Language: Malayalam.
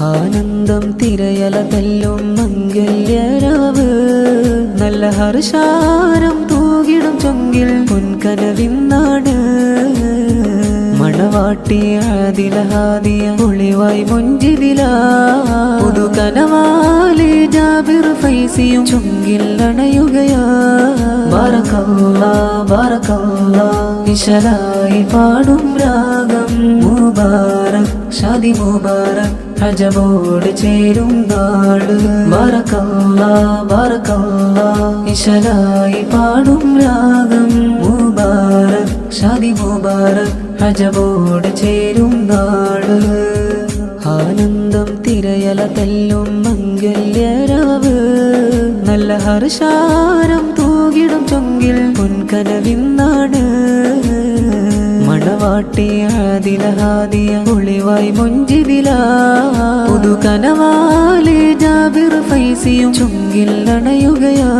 ആനന്ദം തിരയല തെല്ലും മംഗല്യരാവ് നല്ല ഹർഷാരം തൂകിടും ചൊങ്കിൽ പൊൻകനവിന്നാണ് മണവാട്ടിയ ആദിലഹാദിയ ഒളിവായി മുഞ്ചിതില പുതുകനവാലി ജാബിർ ഫൈസിയും ചൊങ്കിൽ അണയുകയാ ബാറകല്ലാ ബാറകല്ലാ ഇശലായി പാടും രാഗം മുബാരക് ഷാദി മുബാരക് ഹജബോട് ചേരും നാട് ബാറകല്ലാ ബാറകല്ലാ ഇശലായി പാടും രാഗം മുബാരക് ഷാദി മുബാരക് ഹജബോട് ചേരും നാട് ആനന്ദം തിരയല തെല്ലും മംഗല്യരാവ് നല്ല ഹർഷാരം തൂകിടും ചൊങ്കിൽ പൊൻകനവിന്നാണ് മണവാട്ടിയ ആദിലഹാദിയ ഒളിവായി മുഞ്ചിതില പുതുകനവാലി ജാബിർ ഫൈസിയും ചൊങ്കിൽ അണയുകയാ